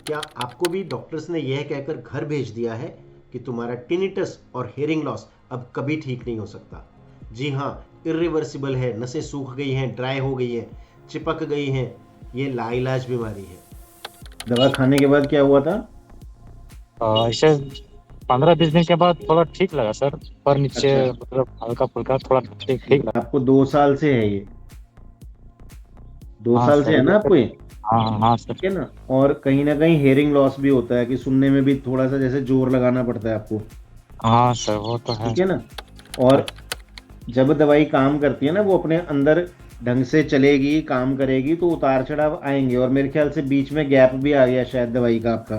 क्या आपको भी डॉक्टर्स ने यह कहकर घर भेज दिया है कि तुम्हारा टिनिटस और हेयरिंग लॉस अब कभी ठीक नहीं हो सकता? जी हाँ, इरिवर्सिबल है, नसें सूख गई हैं, ड्राई हो गई हैं, चिपक गई हैं, ये लाइलाज बीमारी है। दवा खाने के बाद क्या हुआ था? ऐसे 15-20 दिन के बाद थोड़ा ठीक लगा सर। पर नीचे अच्छा, मतलब हल्का फुल्का थोड़ा ठीक ठीक लगा। आपको 2 साल से है ये? दो हाँ साल से सर है ना जैसे। आपको ये? हाँ हाँ सर। ठीक है ना। और कहीं ना कहीं हेयरिंग लॉस भी होता है कि सुनने में भी थोड़ा सा जैसे जोर लगाना पड़ता है आपको। हाँ सर वो तो है। ठीक है ना। और जब दवाई काम करती है ना, वो अपने अंदर ढंग से चलेगी, काम करेगी, तो उतार चढ़ाव आएंगे। और मेरे ख्याल से बीच में गैप भी आ गया शायद दवाई का आपका।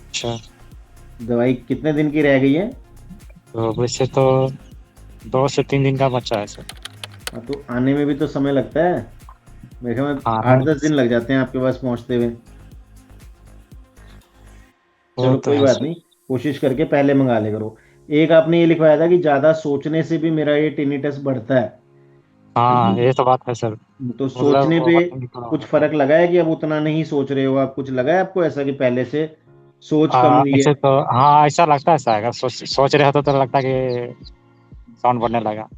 अच्छा। दवाई कितने दिन की रह गई है? तो वैसे तो 2 से 3 दिन का बच्चा है सर। हाँ, तो आने में भी तो समय लगता है। मेरे ख्याल में हाँ 8-10 दिन लग जाते हैं आपके पास पहुंचते हुए। वो चलो तो कोई है बात सर। नहीं, कोशिश करके पहले मंगा ले करो। एक आपने ये लिखवाया था कि ज्यादा सोचने से भी मेरा ये टिनिटस बढ़ता है। हाँ ये तो बात है सर। तो मतलब सोचने पे ओवरथिंकिंग थोड़ा हो कुछ जाता है। फर्क लगा है कि अब उतना नहीं सोच रहे हो आप? कुछ लगा है आपको ऐसा कि पहले से सोच कम हुई है? ऐसे तो हाँ ऐसा लगता है सर। अगर सोच रहे होते तो लगता है कि साउंड बढ़ने लगा।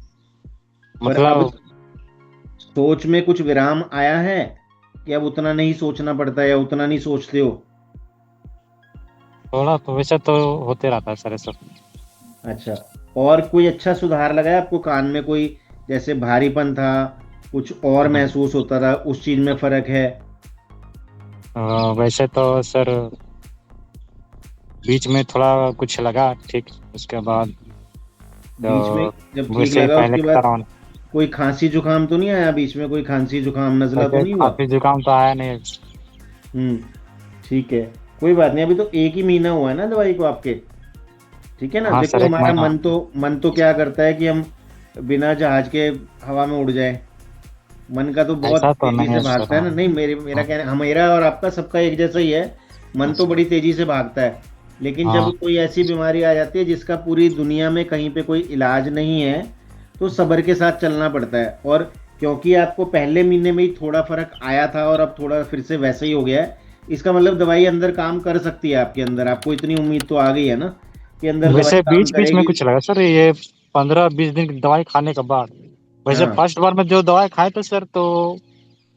पर अब मतलब सोच में कुछ विराम आया है कि अब उतना नहीं सोचना पड़ता या उतना नहीं सोचते हो? थोड़ा तो वैसे तो होते रहता है सर ये सब। अच्छा। और कोई अच्छा सुधार लगा है आपको कान में? कोई जैसे भारीपन था, कुछ और महसूस होता था, उस चीज में फर्क है? वैसे तो सर बीच में थोड़ा कुछ लगा ठीक। उसके बाद बीच में तो जब ठीक वैसे ही लगा पहले उसके की बाद तरह कोई खांसी जुकाम तो नहीं आया बीच में? कोई खांसी जुकाम नजला तो वैसे नहीं हुआ? खांसी जुकाम तो आया नहीं। हम्म। ठीक है। कोई बात नहीं, अभी तो एक ही महीना हुआ है ना दवाई को आपके। ठीक है ना। हाँ देखो सर एक हमारा महीना। मन तो क्या करता है कि हम बिना जहाज के हवा में उड़ जाए। मन का तो बहुत ऐसा तो तेजी नहीं से है सर। भागता है हाँ ना। नहीं, मेरा हाँ कहना, मेरा और आपका सबका एक जैसा ही है। मन तो अच्छा। बड़ी तेजी से भागता है। लेकिन जब हाँ कोई ऐसी बीमारी आ जाती है जिसका पूरी दुनिया में कहीं पे कोई इलाज नहीं है, तो सब्र के साथ चलना पड़ता है। और क्योंकि आपको पहले महीने में ही थोड़ा फर्क आया था और अब थोड़ा फिर से वैसे ही हो गया है, इसका मतलब दवाई अंदर काम कर सकती है आपके अंदर। आपको इतनी उम्मीद तो आ गई है ना कि अंदर दवाई वैसे काम बीच बीच में करेगी। कुछ लगा सर ये 15-20 दिन की दवाई खाने के बाद। वैसे हाँ, फर्स्ट बार में जो दवाई खाए थे सर तो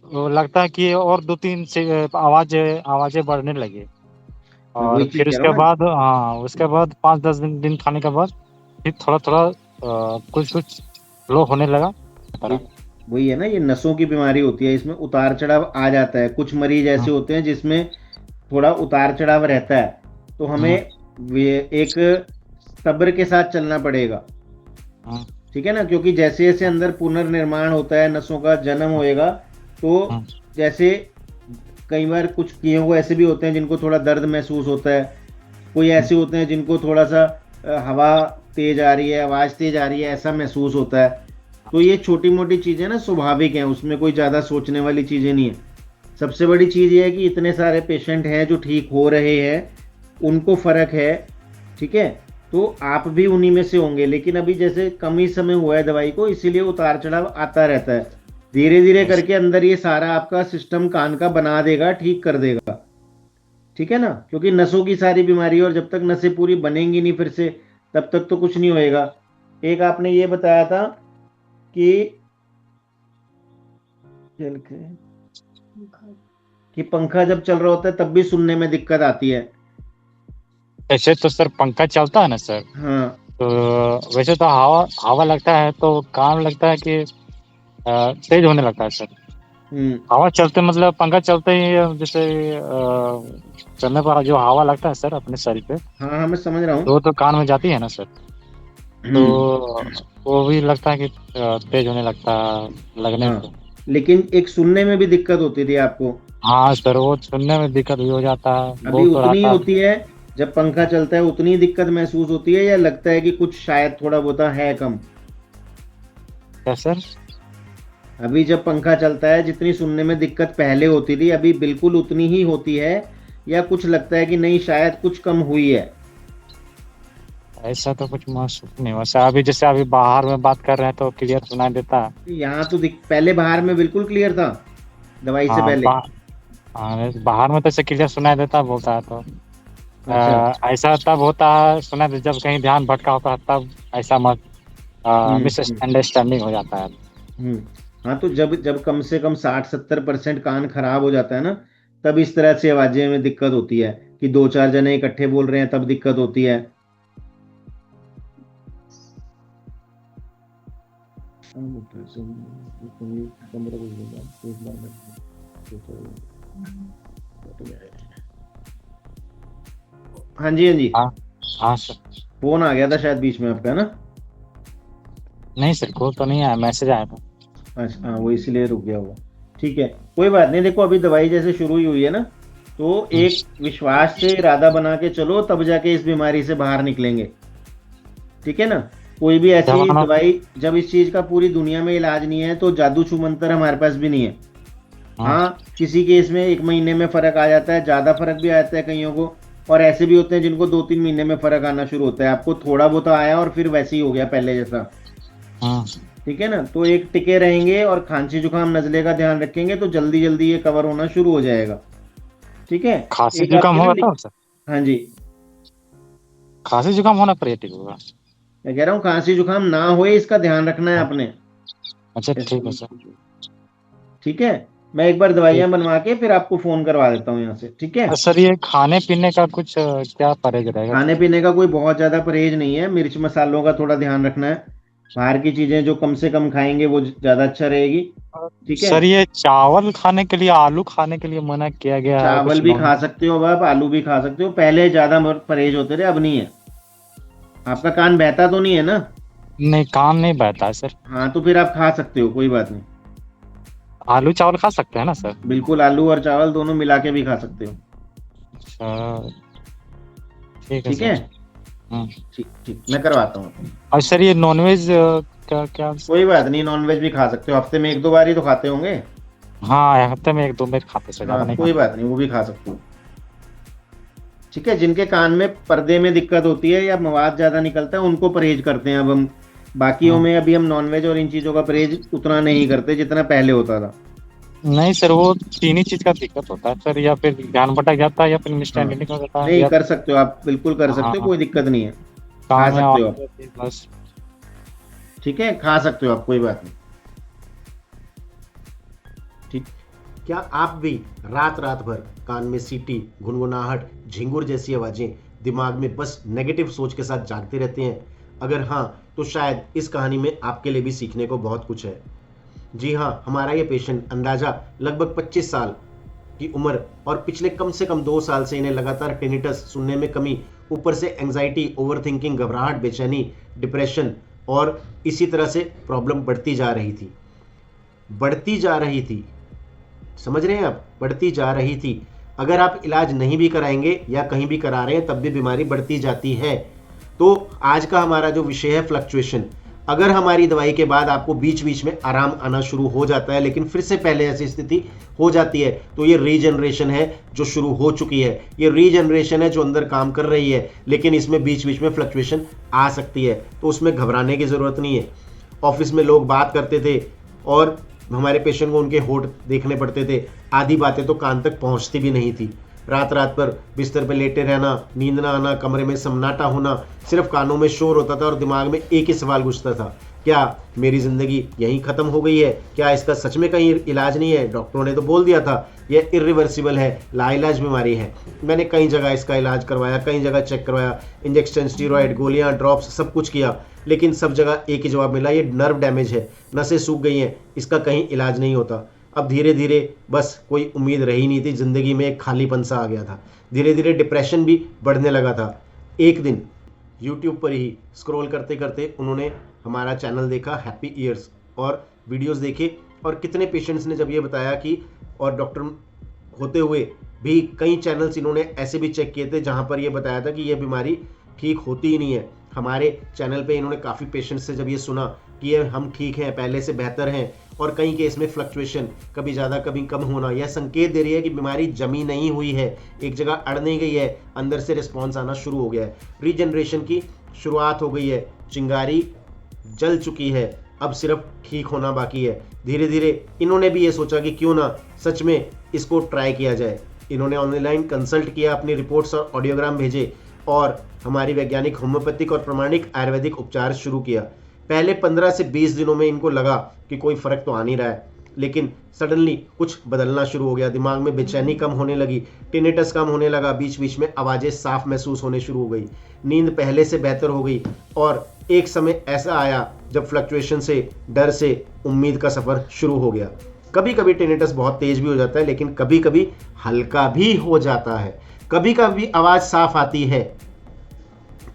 वो लगता है कि और 2-3 से आवाजें आवाजें बढ़ने लगी। मैं और वही चीज फिर कह रहा उसके हूँ ना। बाद हाँ उसके बाद 5-10 दिन खाने के बाद फिर थोड़ा थोड़ा कुछ कुछ लो होने लगा ये तरह। वही है ना, ये नसों की बीमारी होती है, इसमें उतार चढ़ाव आ जाता है। कुछ मरीज ऐसे हम्म, होते हैं जिसमें थोड़ा उतार चढ़ाव रहता है। तो हमें हम्म, एक सब्र के साथ चलना पड़ेगा। हम्म, ठीक है ना, क्योंकि जैसे जैसे अंदर पुनर्निर्माण होता है, नसों का जन्म होएगा, तो हम्म, जैसे कई बार कुछ किए हुए ऐसे भी होते हैं जिनको थोड़ा दर्द महसूस होता है। कोई हम्म। ऐसे होते हैं जिनको थोड़ा सा हवा तेज आ रही है, आवाज तेज आ रही है, ऐसा महसूस होता है। तो ये छोटी मोटी चीजें ना स्वाभाविक हैं, उसमें कोई ज्यादा सोचने वाली चीजें नहीं है। सबसे बड़ी चीज ये है कि इतने सारे पेशेंट हैं जो ठीक हो रहे हैं, उनको फर्क है। ठीक है। तो आप भी उन्हीं में से होंगे, लेकिन अभी जैसे कम ही समय हुआ है दवाई को, इसीलिए उतार चढ़ाव आता रहता है। धीरे धीरे बस। करके अंदर ये सारा आपका सिस्टम कान का बना देगा, ठीक कर देगा। ठीक है ना, क्योंकि नसों की सारी बीमारी है, और जब तक नसें पूरी बनेंगी नहीं फिर से, तब तक तो कुछ नहीं होएगा। एक आपने ये बताया था कि कि पंखा जब चल रहा होता है तब भी सुनने में दिक्कत आती है। ऐसे तो सर पंखा चलता है ना सर। हाँ। तो वैसे तो हवा हवा लगता है तो कान लगता है कि तेज होने लगता है सर। हम्म। हवा चलते मतलब पंखा चलते ही जैसे चलने पर जो हवा लगता है सर अपने शरीर पे हाँ हाँ, मैं समझ रहा हूँ। तो कान में जाती है ना सर। तो वो भी लगता है कि तेज होने लगता है लगने हाँ, पे। लेकिन एक सुनने में भी दिक्कत होती थी आपको? हाँ सर वो सुनने में दिक्कत भी हो जाता है अभी बोल तो उतनी ही रहता है। होती है? जब पंखा चलता है उतनी ही दिक्कत महसूस होती है, या लगता है कि कुछ शायद थोड़ा बहुत है कम? क्या सर। अभी जब पंखा चलता है जितनी सुनने में दिक्कत पहले होती थी, अभी बिल्कुल उतनी ही होती है, या कुछ लगता है कि नहीं शायद कुछ कम हुई है? ऐसा तो कुछ महसूस नहीं हुआ सर। अभी जैसे अभी बाहर में बात कर रहे हैं तो क्लियर सुनाई देता है। यहाँ तो पहले बाहर में बिल्कुल क्लियर था दवाई से हाँ पहले। हाँ, बाहर में तो ऐसे क्लियर सुनाई देता बोलता है तो अच्छा। ऐसा तब होता है सुना दे जब कहीं ध्यान भटका होता है तब ऐसा मत हम्म। मिसअंडरस्टैंडिंग हो जाता है। हम्म। हाँ, तो जब जब कम से कम 60-70% कान खराब हो जाता है ना, तब इस तरह से आवाजें में दिक्कत होती है कि दो चार जने इकट्ठे बोल रहे हैं तब दिक्कत होती है। हाँ जी, हाँ जी। हाँ हाँ सर। फोन आ गया था शायद बीच में आपका, है ना? नहीं सर, कॉल तो नहीं आया, मैसेज आया था। अच्छा, हाँ, वो इसलिए रुक गया होगा। ठीक है, कोई बात नहीं। देखो, अभी दवाई जैसे शुरू ही हुई है ना, तो हम्म, एक विश्वास से इरादा बना के चलो, तब जाके इस बीमारी से बाहर निकलेंगे। ठीक है ना? कोई भी ऐसी दवा दवाई, जब इस चीज का पूरी दुनिया में इलाज नहीं है तो जादू छू मंतर हमारे पास भी नहीं है। हाँ हाँ, किसी केस में 1 महीने में फर्क आ जाता है, ज्यादा फर्क भी आता है कईयों को। और ऐसे भी होते हैं जिनको 2-3 महीने में फर्क आना शुरू होता है। आपको थोड़ा बहुत आया और फिर वैसे ही हो गया पहले जैसा। हाँ। ठीक है ना? तो एक टिके रहेंगे और खांसी जुकाम नजले का ध्यान रखेंगे तो जल्दी जल्दी ये कवर होना शुरू हो जाएगा। ठीक है। खांसी एक जुकाम आपकी ना होगा तो सर, हाँ जी। खांसी जुकाम होना पर ये ठीक होगा। मैं कह रहा हूँ खांसी जुकाम ना होए, इसका ध्यान रखना है हाँ, अपने। अच्छा ठीक है सर। ठीक है। मैं एक बार दवाइयां ठीक। बनवा के फिर आपको फोन करवा देता हूँ यहाँ से, ठीक है? और सर ये खाने पीने का कुछ क्या परहेज रहेगा खाने सर? पीने का कोई बहुत ज्यादा परहेज नहीं है, मिर्च मसालों का थोड़ा ध्यान रखना है। बाहर की चीजें जो कम से कम खाएंगे वो ज्यादा अच्छा रहेगी। ठीक है। सर ये चावल खाने के लिए, आलू खाने के लिए मना किया गया है चावल कुछ भी नॉन। खा सकते हो अब आप, आलू भी खा सकते हो। पहले ज्यादा परहेज होते थे, अब नहीं है। आपका कान बहता तो नहीं है ना? नहीं, काम नहीं बहता है सर। हाँ, तो फिर आप खा सकते हो, कोई बात नहीं। आलू चावल खा सकते हैं ना सर? बिल्कुल, आलू और चावल दोनों मिला के भी खा सकते हो। अच्छा ठीक है ठीक सर। है। हम्म। ठीक ठीक, मैं करवाता हूँ। और सर ये नॉनवेज का क्या? कोई बात नहीं, नॉनवेज भी खा सकते हो, हफ्ते में 1-2 बार ही तो खाते होंगे। हाँ, हफ्ते में एक दो बार खाते सर, ज्यादा हाँ, नहीं कोई खाते। बात नहीं, वो भी खा सकते हो। ठीक है। जिनके कान में पर्दे में दिक्कत होती है या मवाद ज्यादा निकलता है उनको परहेज करते हैं अब हम। बाकियों हाँ। में अभी हम नॉनवेज और इन चीजों का परहेज उतना नहीं करते जितना पहले होता था। नहीं सर, वो तीन ही चीज का दिक्कत होता है सर, या फिर ध्यान भटक जाता है या फिर हाँ, मिसअंडरस्टैंडिंग हो जाता है नहीं, या कर सकते हो आप, बिल्कुल कर सकते हो, हाँ कोई दिक्कत नहीं है। खा काम में सकते आवाज हो आप। रहती है, बस। ठीक है, खा सकते हो आप, कोई बात नहीं। ठीक। क्या आप भी रात रात भर कान में सीटी, गुनगुनाहट, झिंगुर जैसी आवाजें, दिमाग में बस नेगेटिव सोच के साथ जागते रहते हैं? अगर हाँ, तो शायद इस कहानी में आपके लिए भी सीखने को बहुत कुछ है। जी हाँ, हमारा ये पेशेंट अंदाजा लगभग 25 साल की उम्र और पिछले कम से कम 2 साल से इन्हें लगातार टिनिटस, सुनने में कमी, ऊपर से एंजाइटी, ओवर थिंकिंग, घबराहट, बेचैनी, डिप्रेशन और इसी तरह से प्रॉब्लम बढ़ती जा रही थी। बढ़ती जा रही थी, समझ रहे हैं आप? बढ़ती जा रही थी। अगर आप इलाज नहीं भी कराएंगे या कहीं भी करा रहे हैं तब भी बीमारी बढ़ती जाती है। तो आज का हमारा जो विषय है फ्लक्चुएशन। अगर हमारी दवाई के बाद आपको बीच बीच में आराम आना शुरू हो जाता है लेकिन फिर से पहले ऐसी स्थिति हो जाती है, तो ये रीजनरेशन है जो शुरू हो चुकी है। ये रीजनरेशन है जो अंदर काम कर रही है, लेकिन इसमें बीच बीच में फ्लक्चुएशन आ सकती है, तो उसमें घबराने की ज़रूरत नहीं है। ऑफिस में लोग बात करते थे और हमारे पेशेंट को उनके होठ देखने पड़ते थे, आधी बातें तो कान तक पहुंचती भी नहीं थी। रात रात पर बिस्तर पर लेटे रहना, नींद ना आना, कमरे में सन्नाटा होना, सिर्फ कानों में शोर होता था और दिमाग में एक ही सवाल गुजरता था, क्या मेरी ज़िंदगी यहीं ख़त्म हो गई है? क्या इसका सच में कहीं इलाज नहीं है? डॉक्टरों ने तो बोल दिया था यह इरिवर्सिबल है, लाइलाज बीमारी है। मैंने कई जगह इसका इलाज करवाया, कई जगह चेक करवाया, इंजेक्शन, स्टीरॉयड, गोलियां, ड्रॉप्स, सब कुछ किया, लेकिन सब जगह एक ही जवाब मिला, ये नर्व डैमेज है, नसें सूख गई हैं, इसका कहीं इलाज नहीं होता। अब धीरे धीरे बस कोई उम्मीद रही नहीं थी, ज़िंदगी में एक खालीपन सा आ गया था। धीरे धीरे डिप्रेशन भी बढ़ने लगा था। एक दिन यूट्यूब पर ही स्क्रॉल करते करते उन्होंने हमारा चैनल देखा, हैप्पी ईयर्स, और वीडियोस देखे, और कितने पेशेंट्स ने जब ये बताया कि, और डॉक्टर होते हुए भी कई चैनल्स इन्होंने ऐसे भी चेक किए थे जहाँ पर ये बताया था कि ये बीमारी ठीक होती ही नहीं है। हमारे चैनल पे इन्होंने काफ़ी पेशेंट्स से जब ये सुना कि ये हम ठीक हैं, पहले से बेहतर हैं, और कई केस में फ्लक्चुएशन कभी ज़्यादा कभी कम होना, यह संकेत दे रही है कि बीमारी जमी नहीं हुई है, एक जगह अड़ नहीं गई है, अंदर से रिस्पॉन्स आना शुरू हो गया है, रीजनरेशन की शुरुआत हो गई है, चिंगारी जल चुकी है, अब सिर्फ ठीक होना बाकी है। धीरे धीरे इन्होंने भी ये सोचा कि क्यों ना सच में इसको ट्राई किया जाए। इन्होंने ऑनलाइन कंसल्ट किया, अपनी रिपोर्ट्स और ऑडियोग्राम भेजे और हमारी वैज्ञानिक होम्योपैथिक और प्रमाणिक आयुर्वेदिक उपचार शुरू किया। पहले 15 से 20 दिनों में इनको लगा कि कोई फर्क तो आ नहीं रहा है, लेकिन सडनली कुछ बदलना शुरू हो गया। दिमाग में बेचैनी कम होने लगी, टिनेटस कम होने लगा, बीच बीच में आवाज़ें साफ महसूस होने शुरू हो गई, नींद पहले से बेहतर हो गई और एक समय ऐसा आया जब फ्लक्चुएशन से, डर से उम्मीद का सफ़र शुरू हो गया। कभी कभी टिनेटस बहुत तेज भी हो जाता है, लेकिन कभी कभी हल्का भी हो जाता है। कभी कभी आवाज़ साफ आती है,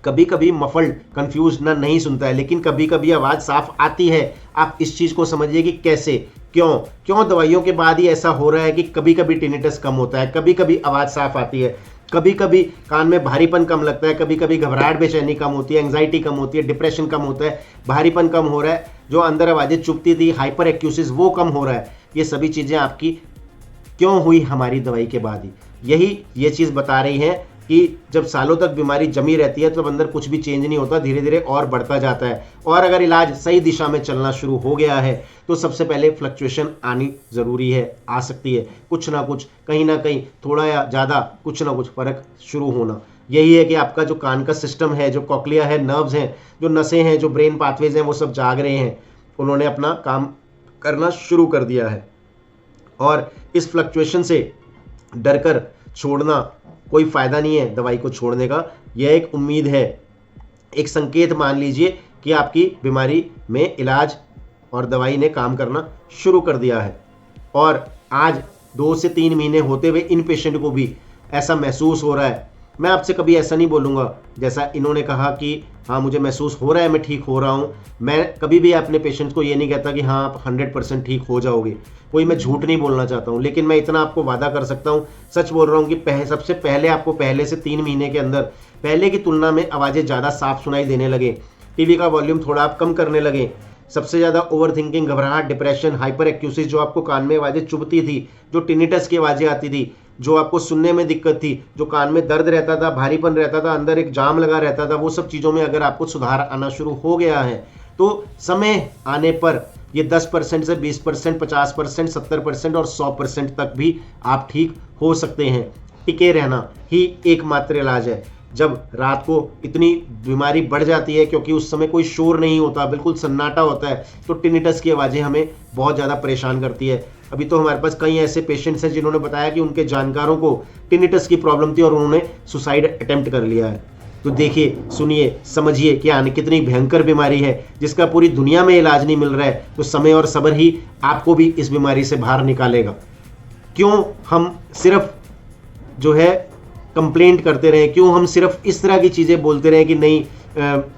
कभी कभी मफल्ड कंफ्यूज ना नहीं सुनता है, लेकिन कभी कभी आवाज़ साफ आती है। आप इस चीज़ को समझिए कि कैसे, क्यों दवाइयों के बाद ही ऐसा हो रहा है कि कभी कभी टिनेटस कम होता है, कभी कभी आवाज़ साफ आती है, कभी कभी कान में भारीपन कम लगता है, कभी कभी घबराहट बेचैनी कम होती है, एंग्जाइटी कम होती है, डिप्रेशन कम होता है, भारीपन कम हो रहा है, जो अंदर आवाज़ें चुभती थी, हाइपर एक्यूसिस वो कम हो रहा है। ये सभी चीज़ें आपकी क्यों हुई हमारी दवाई के बाद ही। यही ये चीज़ बता रही है कि जब सालों तक बीमारी जमी रहती है तो अंदर कुछ भी चेंज नहीं होता, धीरे धीरे और बढ़ता जाता है। और अगर इलाज सही दिशा में चलना शुरू हो गया है तो सबसे पहले फ्लक्चुएशन आनी ज़रूरी है, आ सकती है, कुछ ना कुछ, कहीं ना कहीं, थोड़ा या ज़्यादा, कुछ ना कुछ फ़र्क शुरू होना। यही है कि आपका जो कान का सिस्टम है, जो कॉक्लिया है, नर्व्स हैं, जो नसें हैं, जो ब्रेन पाथवेज हैं, वो सब जाग रहे हैं, उन्होंने अपना काम करना शुरू कर दिया है। और इस फ्लक्चुएशन से डरकर छोड़ना कोई फ़ायदा नहीं है दवाई को छोड़ने का। यह एक उम्मीद है, एक संकेत मान लीजिए कि आपकी बीमारी में इलाज और दवाई ने काम करना शुरू कर दिया है। और आज 2 से 3 महीने होते हुए इन पेशेंट को भी ऐसा महसूस हो रहा है। मैं आपसे कभी ऐसा नहीं बोलूँगा जैसा इन्होंने कहा कि हाँ मुझे महसूस हो रहा है, मैं ठीक हो रहा हूँ। मैं कभी भी अपने पेशेंट्स को ये नहीं कहता कि हाँ आप 100% ठीक हो जाओगे, कोई मैं झूठ नहीं बोलना चाहता हूँ, लेकिन मैं इतना आपको वादा कर सकता हूँ, सच बोल रहा हूँ कि सबसे पहले आपको पहले से 3 महीने के अंदर पहले की तुलना में आवाज़ें ज़्यादा साफ सुनाई देने लगे, टीवी का वॉल्यूम थोड़ा आप कम करने लगे, सबसे ज़्यादा ओवर थिंकिंग, घबराहट, डिप्रेशन, हाइपर एक्यूसिस, जो आपको कान में आवाज़ें चुभती थी, जो टिनिटस की आवाज़ें आती थी, जो आपको सुनने में दिक्कत थी, जो कान में दर्द रहता था, भारीपन रहता था, अंदर एक जाम लगा रहता था, वो सब चीज़ों में अगर आपको सुधार आना शुरू हो गया है तो समय आने पर ये 10% से 20%, 50%, 70% और 100% तक भी आप ठीक हो सकते हैं। टिके रहना ही एकमात्र इलाज है। जब रात को इतनी बीमारी बढ़ जाती है, क्योंकि उस समय कोई शोर नहीं होता, बिल्कुल सन्नाटा होता है, तो टिनिटस की आवाज़ें हमें बहुत ज़्यादा परेशान करती है। अभी तो हमारे पास कई ऐसे पेशेंट्स हैं जिन्होंने बताया कि उनके जानकारों को टिनिटस की प्रॉब्लम थी और उन्होंने सुसाइड अटेम्प्ट कर लिया है। तो देखिए, सुनिए, समझिए कि कितनी भयंकर बीमारी है जिसका पूरी दुनिया में इलाज नहीं मिल रहा है। तो समय और सब्र ही आपको भी इस बीमारी से बाहर निकालेगा। क्यों हम सिर्फ जो है कंप्लेंट करते रहे, क्यों हम सिर्फ इस तरह की चीज़ें बोलते रहे कि नहीं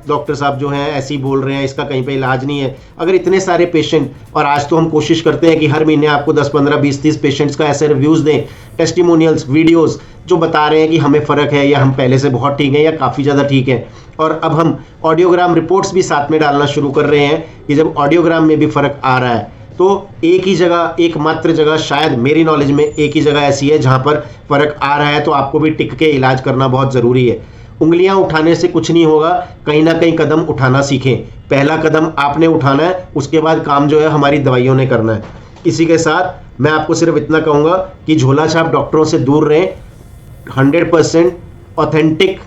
डॉक्टर साहब जो हैं ऐसे ही बोल रहे हैं, इसका कहीं पे इलाज नहीं है। अगर इतने सारे पेशेंट, और आज तो हम कोशिश करते हैं कि हर महीने आपको 10, 15, 20, 30 पेशेंट्स का ऐसे रिव्यूज़ दें, टेस्टिमोनियल्स, वीडियोस जो बता रहे हैं कि हमें फ़र्क है, या हम पहले से बहुत ठीक हैं, या काफ़ी ज़्यादा ठीक है। और अब हम ऑडियोग्राम रिपोर्ट्स भी साथ में डालना शुरू कर रहे हैं कि जब ऑडियोग्राम में भी फ़र्क आ रहा है तो एक ही जगह, एकमात्र जगह, शायद मेरी नॉलेज में एक ही जगह ऐसी है जहाँ पर फ़र्क आ रहा है, तो आपको भी टिक के इलाज करना बहुत ज़रूरी है। उंगलियां उठाने से कुछ नहीं होगा, कहीं ना कहीं कदम उठाना सीखें। पहला कदम आपने उठाना है, उसके बाद काम जो है हमारी दवाइयों ने करना है। इसी के साथ मैं आपको सिर्फ इतना कहूँगा कि झोला छाप डॉक्टरों से दूर रहें। 100% authentic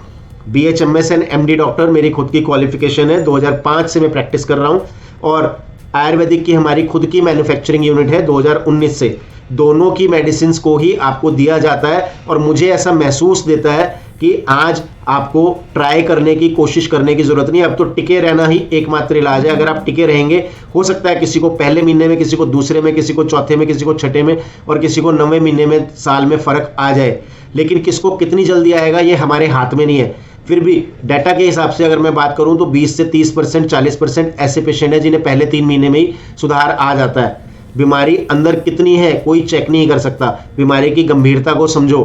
BHMS and MD doctor मेरी खुद की क्वालिफिकेशन है, 2005 से मैं प्रैक्टिस कर रहा हूँ, और आयुर्वेदिक की हमारी खुद की मैन्युफैक्चरिंग यूनिट है 2019 से। दोनों की मेडिसिन को ही आपको दिया जाता है और मुझे ऐसा महसूस देता है कि आज आपको ट्राई करने की, कोशिश करने की ज़रूरत नहीं, अब तो टिके रहना ही एकमात्र इलाज है। अगर आप टिके रहेंगे, हो सकता है किसी को पहले महीने में, किसी को दूसरे में, किसी को चौथे में, किसी को छठे में, और किसी को 9वें महीने में, साल में फ़र्क आ जाए, लेकिन किसको कितनी जल्दी आएगा ये हमारे हाथ में नहीं है। फिर भी डाटा के हिसाब से अगर मैं बात करूं तो 20 से 30%, 40% ऐसे पेशेंट हैं जिन्हें पहले 3 महीने में ही सुधार आ जाता है। बीमारी अंदर कितनी है कोई चेक नहीं कर सकता। बीमारी की गंभीरता को समझो।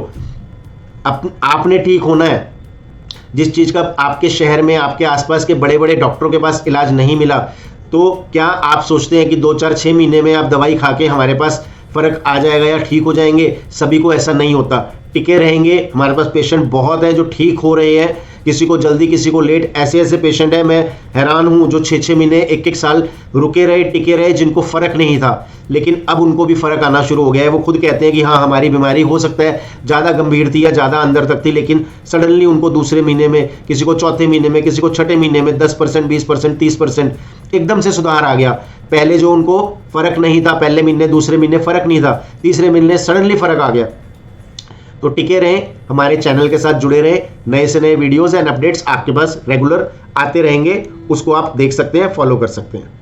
आपने ठीक होना है। जिस चीज़ का आपके शहर में, आपके आसपास के बड़े बड़े डॉक्टरों के पास इलाज नहीं मिला, तो क्या आप सोचते हैं कि 2, 4, 6 महीने में आप दवाई खा के हमारे पास फ़र्क आ जाएगा या ठीक हो जाएंगे? सभी को ऐसा नहीं होता। टिके रहेंगे। हमारे पास पेशेंट बहुत हैं जो ठीक हो रहे हैं, किसी को जल्दी, किसी को लेट, ऐसे ऐसे पेशेंट है, मैं हैरान हूँ जो 6-6 महीने 1-1 साल रुके रहे, टिके रहे, जिनको फर्क नहीं था, लेकिन अब उनको भी फर्क आना शुरू हो गया है। वो खुद कहते हैं कि हाँ हमारी बीमारी हो सकता है ज़्यादा गंभीर थी या ज़्यादा अंदर तक थी, लेकिन सडनली उनको दूसरे महीने में, किसी को चौथे महीने में, किसी को छठे महीने में 10%, 20%, 30% एकदम से सुधार आ गया। पहले जो उनको फर्क नहीं था, पहले महीने, दूसरे महीने फर्क नहीं था, तीसरे महीने सडनली फर्क आ गया। तो टिके रहें, हमारे चैनल के साथ जुड़े रहें, नए से नए वीडियोस एंड अपडेट्स आपके पास रेगुलर आते रहेंगे, उसको आप देख सकते हैं, फॉलो कर सकते हैं।